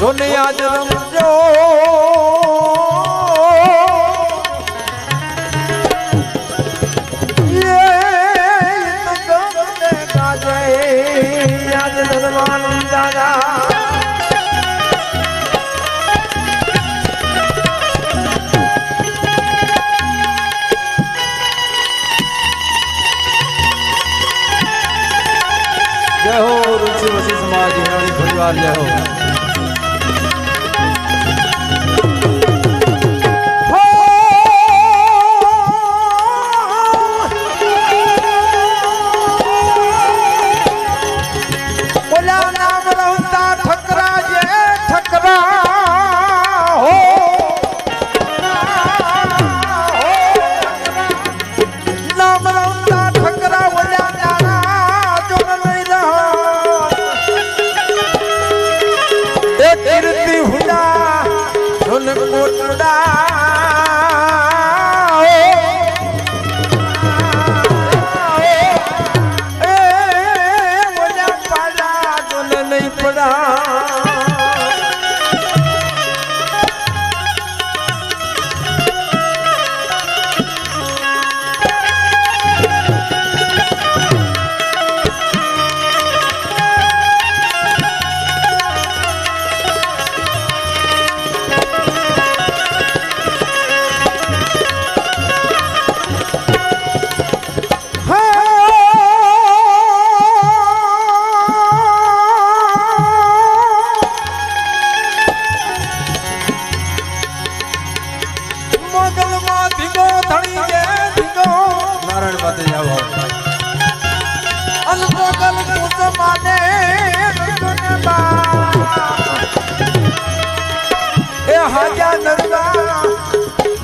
જોને આજ રમજો આજ ધર્માન દાદા जय हो ऋषि वशी समाज हिराणी परिवार जय हो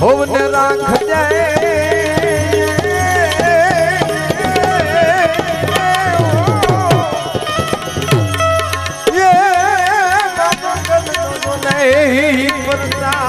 होवने राख जाए ये नहीं पता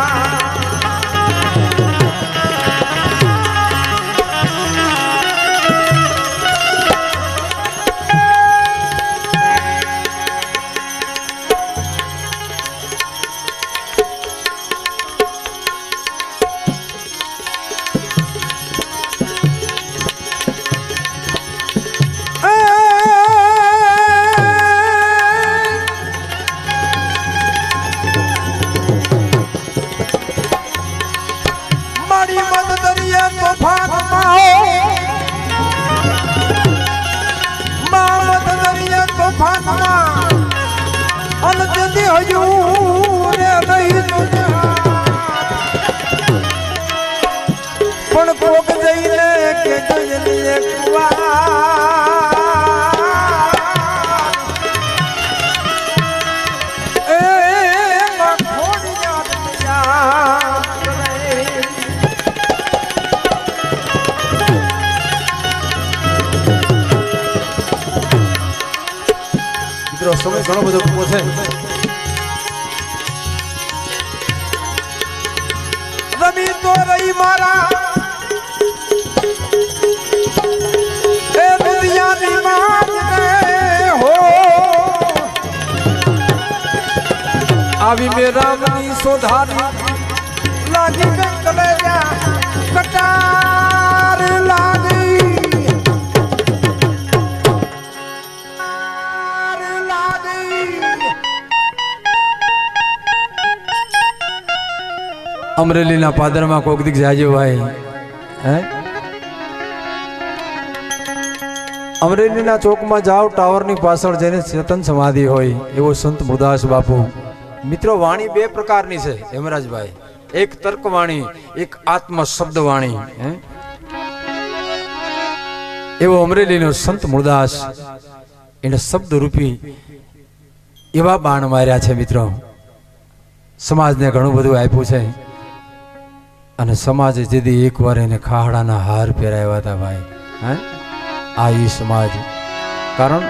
समय घणो बधो टूंको छे रमी तो रही मारा ए दुनिया नी मात ने हो आवी मेरा मनी सोधारी लागी में कलेजा कटार लागी अमरेली ना पादर में कोक दिख जाजो भाई हैं अमरेली ना चौक में जाओ टावर नी पाछळ जेने चेतन समाधि होय एवो संत मुरदास बापू मित्रों वाणी बे प्रकारनी छे हेमराज भाई एक तर्क वाणी एक आत्म शब्द वाणी हैं एवो अमरेली नो संत मुरदास एने शब्द रूपी एवा बाण मार्या छे मित्रों समाज ने घणुं बधुं आप्युं छे અને સમાજે જેદી એકવાર એને ખાહડાના હાર પહેરાવ્યા હતા ભાઈ હે આ ઈ સમાજ કારણ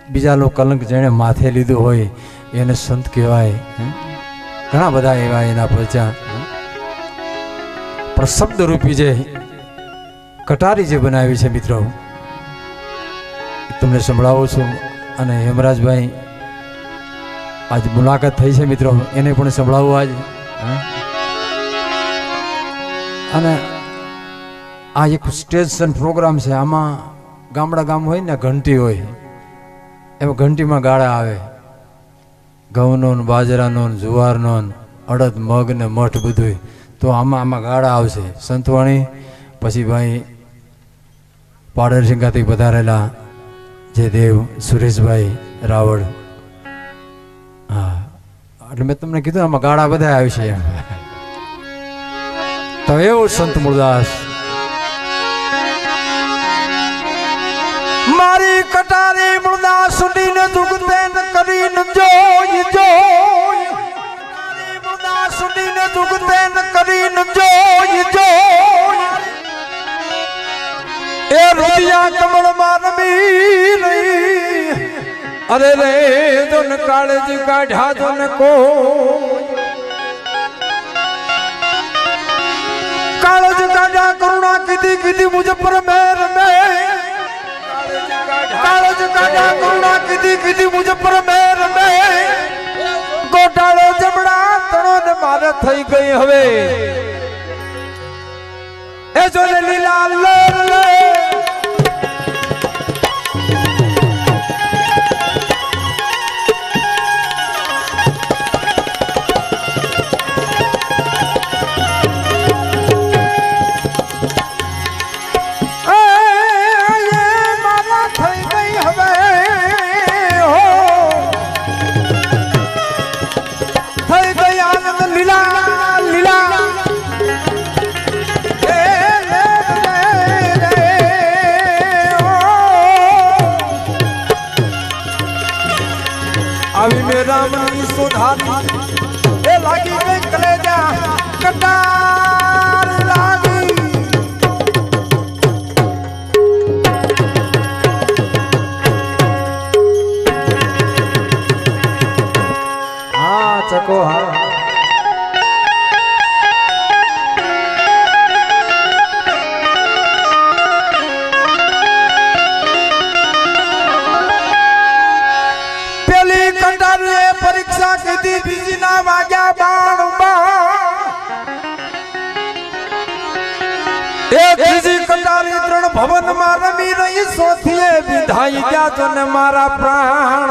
બીજા લોકો કલંક જેણે માથે લીધું હોય એને સંત કહેવાય ઘણા બધા એવા એના પરચા પણ શબ્દ રૂપી જે કટારી જે બનાવી છે મિત્રો તમને સંભળાવું છું અને હેમરાજભાઈ आज मुलाकात થઈ છે મિત્રો, એને પણ સંભળાવું આજ। અને આ એક સ્ટેજ પ્રોગ્રામ છે, આમાં ગામડા ગામ હોય ને ઘંટી હોય, એમાં ઘંટીમાં ગાળા આવે, ઘઉંનો ને બાજરાનો ને જુવારનો ને અડદ મગ ને મઠ બધું, તો આમાં ગાળા આવશે। સંતવાણી પછી ભાઈ પાડર સિંગાથી પધારેલા જે દેવ સુરેશભાઈ રાવળ, હા એટલે મેં તમને કીધું આમાં ગાળા બધા આવશે એમ। તો એવું સંત મૂળદાસ મારી કટારી મૂળદાસ સુધીને દુગતે ન કરીને જોઈ જોઈ, મારી મૂળદાસ સુધીને દુગતે ન કરીને જોઈ જોઈ, એ રૂપિયા કમળ માં રમી રહી, અરે રે દોન કાળજ કાઢ્યા દોન કો, कालज काढ़ा करुणा कीधी कीधी मुझे पर मेर में, कालज काढ़ा करुणा कीधी कीधी मुझे पर मेर में, गोटाळो जबड़ा तणो ने मारे थई गई हवे, ए जो ने लीला लेर ले अभी मेरा मन सुधारी ए लागी में कलेजा कटार लागी, हाँ चको हाँ परीक्षा की दी बीजी ना वाग्या बाण एक बीजी कटारी तृण भवन में रमी रही, सोथिए विधाई क्या जन मारा प्राण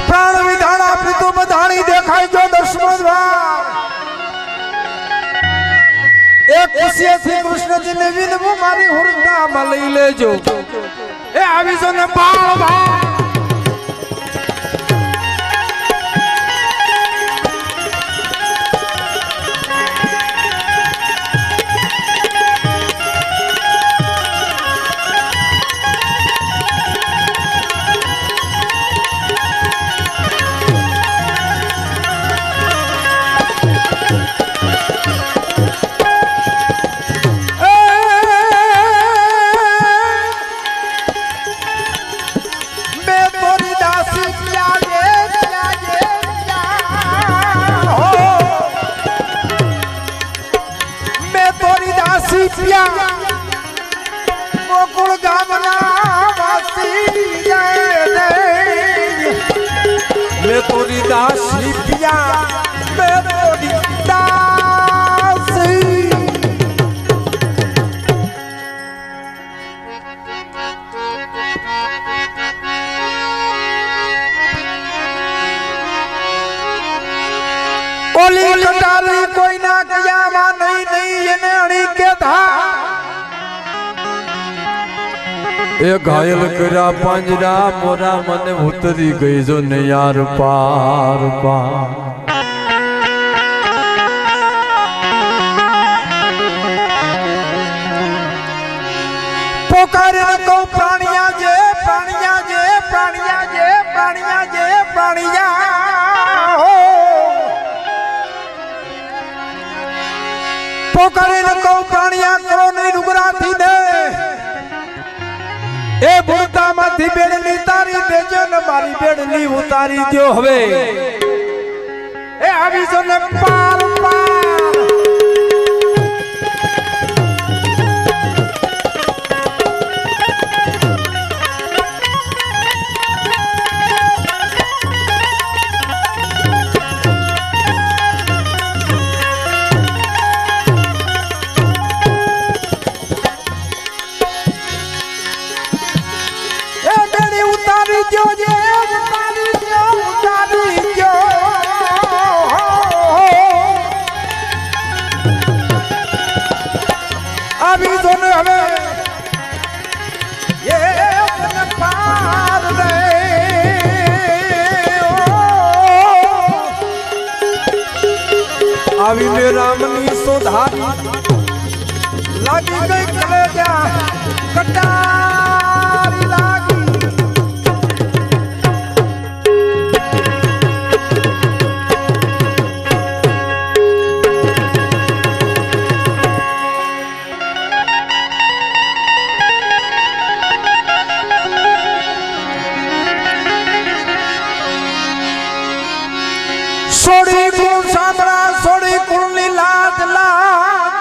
प्राण विधाना प्रीतो बधानी देखाई जो दर्शन द्वार, एक खुशी थी कृष्ण जी ने विनमु मारी हुरता में लई लेजो, ए आवी जो ने बाण बाण गोकुल गामना वासी मैं तोरी दासी पिया, मैं तोरी दासी ओली कटारी कोई ना किया मा नहीं नहीं ये अड़ी के था, ए घायल करा पंजरा मोरा मन उतरी गई जो ने यार पार पार, पोकारे को प्राणिया जे प्राणिया जे प्राणिया जे प्राणिया जे प्राणिया हो, पोकारे को प्राणिया करो नहीं नुगरा थी दे, ए बुरता माथी बेड़नी तारी देजो न मारी बेड़नी उतारी दो हवे, ए आवी जो ने पार पार આવી જો ને હવે એ તને પાર દે આવી મે રામની સોધારી લાગી ગઈ કલેજા કટારી લાગી सोड़ी कुल सामरा सोड़ी कुल नीलाद लाग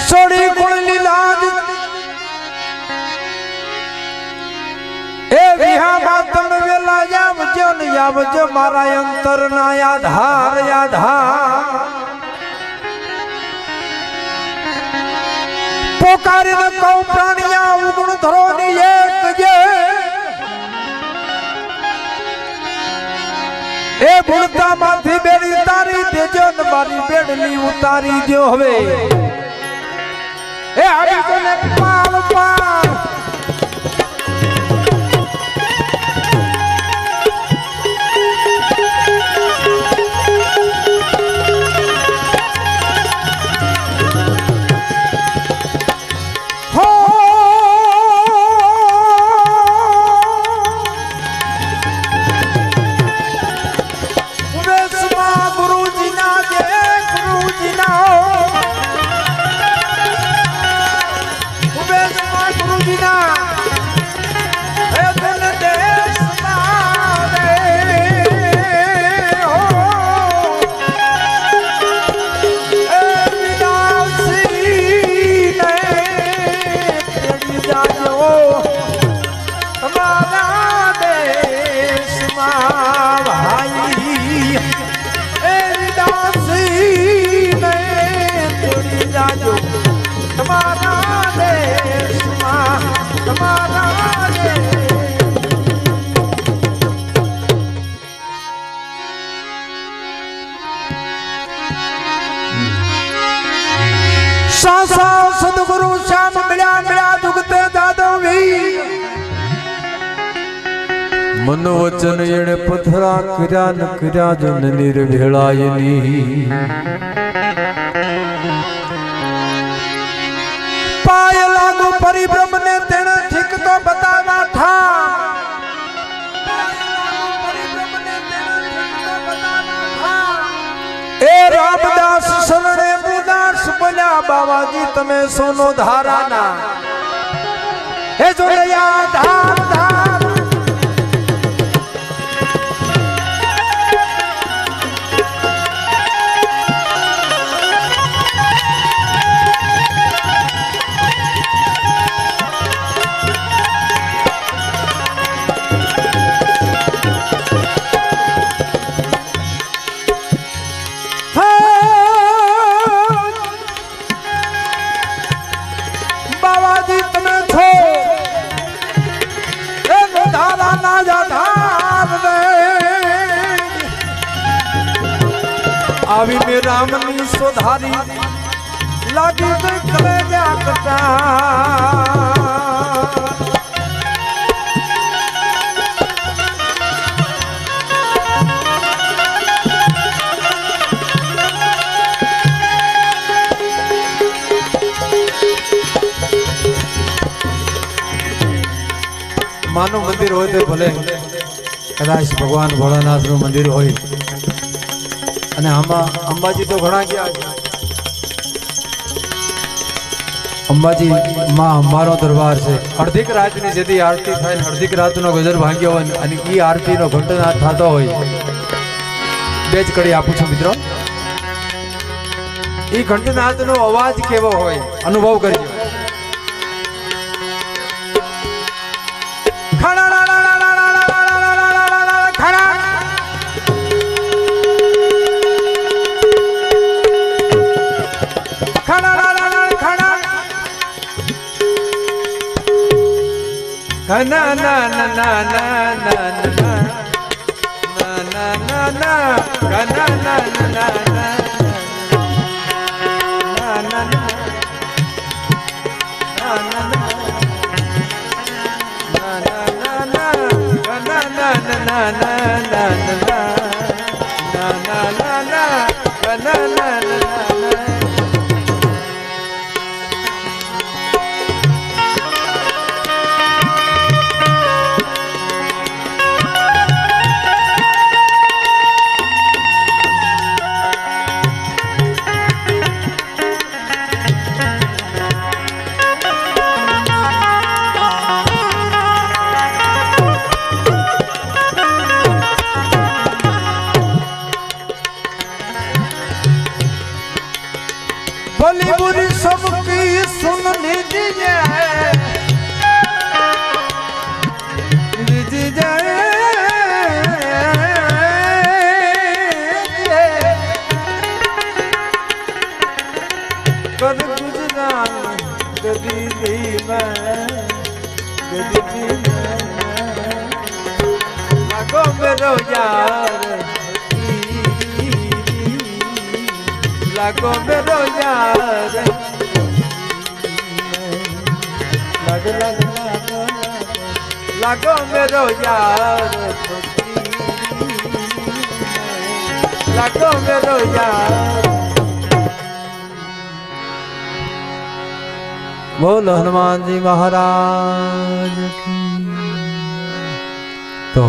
सोड़ी कुल नीलाद ए विहा मातम वेला याव जो मारा अंतर ना आधार पोकारी न कौ प्राणिया उगुण धरो नी एक जे ए भूलता माथी बेड़ी तारी देजो न मारी बेड़ली उतारी जो हवे ए आगे तो ने पाल पाल सासा सदगुरु श्याम मिला मिला दुखते दादवी मन वचन एणे पथरा कर्या न कर्या जन निर्भेळायनी पाय लागू परिभ्रम ने तेने ठीक तो बतावा था ए रामदास शरणे मुदास बोल्या बाबाजी तमे सोनो धाराना ए जोड़या धार धार आवी में रामनी सोधारी लागी गई कलेजा कटा मानो मंदिर होते भले कदाच भगवान भोलानाथ नु मंदिर होय અને આમાં અંબાજી તો ઘણા ગયા અંબાજી માં અમારો દરબાર છે અડધીક રાતની જેથી આરતી થાય ને અડધીક રાતનો ગજર ભાંગ્યો હોય અને ઈ આરતીનો ઘંટનાદ થતો હોય બે જ કડી આપું છું મિત્રો ઈ ઘંટનાદનો અવાજ કેવો હોય અનુભવ કરજો na na na na na na na na na na na na na na na भली बुरी सबकी सुन लीजिए कर गुजरान गदी लगो मेरो यार लगो मेरो यार लग लग लगो मेरो यार लगो मेरो यार। बोलो हनुमान जी महाराज की। तो